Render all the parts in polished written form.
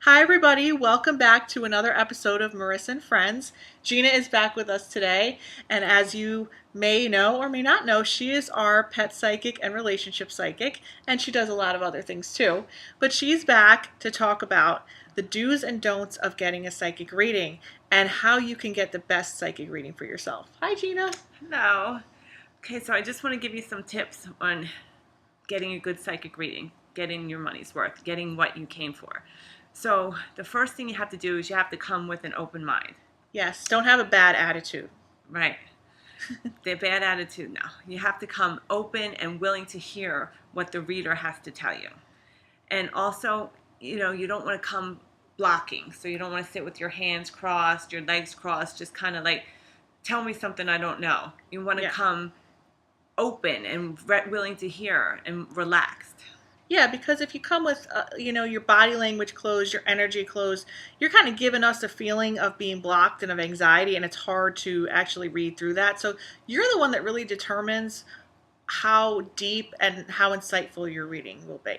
Hi everybody, welcome back to another episode of Marisa Friends. Gina is back with us today, and as you may know or may not know, she is our pet psychic and relationship psychic, and she does a lot of other things too. But she's back to talk about the do's and don'ts of getting a psychic reading and how you can get the best psychic reading for yourself. Hi Gina. Hello. Okay, so I just want to give you some tips on getting a good psychic reading, getting your money's worth, getting what you came for. So the first thing you have to do is you have to come with an open mind. Yes, don't have a bad attitude. Right. The bad attitude, no. You have to come open and willing to hear what the reader has to tell you. And also, you don't want to come blocking. So you don't want to sit with your hands crossed, your legs crossed, just kind of like, tell me something I don't know. You want to come open and willing to hear and relaxed. Yeah, because if you come with, your body language closed, your energy closed, you're kind of giving us a feeling of being blocked and of anxiety, and it's hard to actually read through that. So you're the one that really determines how deep and how insightful your reading will be.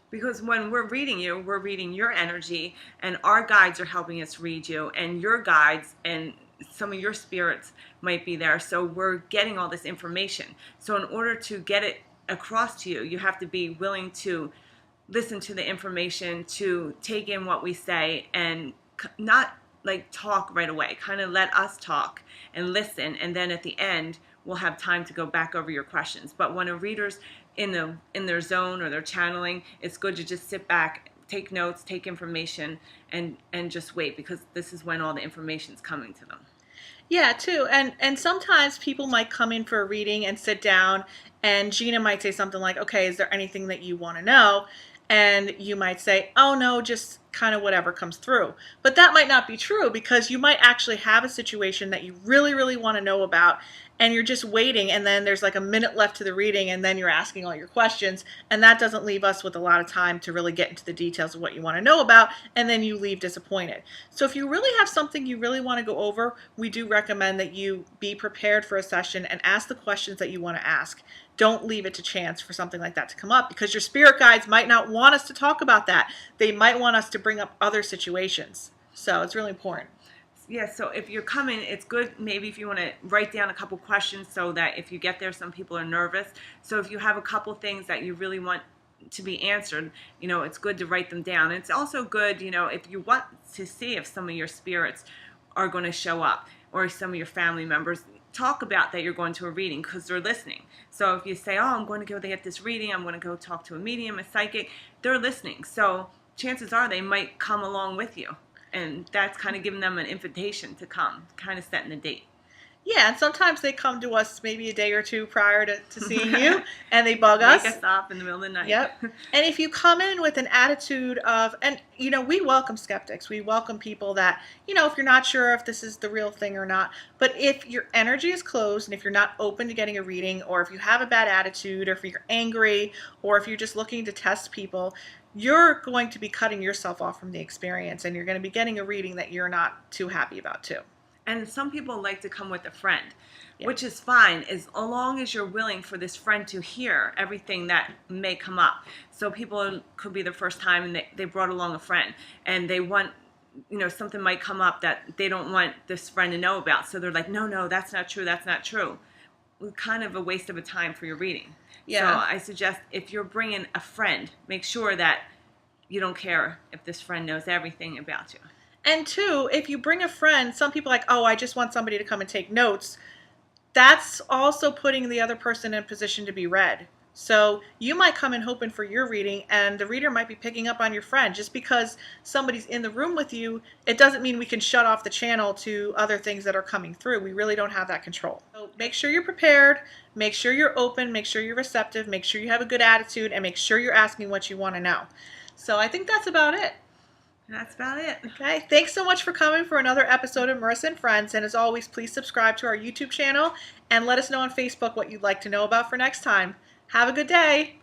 Because when we're reading you, we're reading your energy, and our guides are helping us read you, and your guides and some of your spirits might be there. So we're getting all this information. So in order to get it across to you, you have to be willing to listen to the information, to take in what we say, and not like talk right away. Kind of let us talk and listen, and then at the end we'll have time to go back over your questions. But when a reader's in their zone or they're channeling, it's good to just sit back, take notes, take information, and just wait, because this is when all the information's coming to them. Yeah, too. And sometimes people might come in for a reading and sit down, and Gina might say something like, okay, is there anything that you want to know? And you might say, oh no, just kind of whatever comes through. But that might not be true, because you might actually have a situation that you really, really want to know about, and you're just waiting, and then there's like a minute left to the reading, and then you're asking all your questions, and that doesn't leave us with a lot of time to really get into the details of what you want to know about, and then you leave disappointed. So if you really have something you really want to go over, we do recommend that you be prepared for a session and ask the questions that you want to ask. Don't leave it to chance for something like that to come up, because your spirit guides might not want us to talk about that. They might want us to bring up other situations. So it's really important. Yeah, so if you're coming, it's good maybe if you want to write down a couple questions, so that if you get there, some people are nervous. So if you have a couple things that you really want to be answered, it's good to write them down. And it's also good, if you want to see if some of your spirits are going to show up, or some of your family members, talk about that you're going to a reading, because they're listening. So if you say, oh, I'm going to go get this reading, I'm going to go talk to a medium, a psychic, they're listening. So chances are they might come along with you. And that's kind of giving them an invitation to come, kind of setting the date. Yeah, and sometimes they come to us maybe a day or two prior to seeing you, and they bug us. Make us up in the middle of the night. Yep. And if you come in with an attitude of, and we welcome skeptics. We welcome people that, if you're not sure if this is the real thing or not. But if your energy is closed, and if you're not open to getting a reading, or if you have a bad attitude, or if you're angry, or if you're just looking to test people, you're going to be cutting yourself off from the experience, and you're going to be getting a reading that you're not too happy about too. And some people like to come with a friend, which is fine, as long as you're willing for this friend to hear everything that may come up. So people could be the first time, and they brought along a friend, and they want, something might come up that they don't want this friend to know about. So they're like, no, that's not true, that's not true. Kind of a waste of a time for your reading. Yeah. So I suggest, if you're bringing a friend, make sure that you don't care if this friend knows everything about you. And two, if you bring a friend, some people are like, oh, I just want somebody to come and take notes. That's also putting the other person in a position to be read. So you might come in hoping for your reading, and the reader might be picking up on your friend. Just because somebody's in the room with you, it doesn't mean we can shut off the channel to other things that are coming through. We really don't have that control. So make sure you're prepared, make sure you're open, make sure you're receptive, make sure you have a good attitude, and make sure you're asking what you want to know. So I think that's about it. That's about it. Okay, thanks so much for coming for another episode of Marisa Friends. And as always, please subscribe to our YouTube channel and let us know on Facebook what you'd like to know about for next time. Have a good day.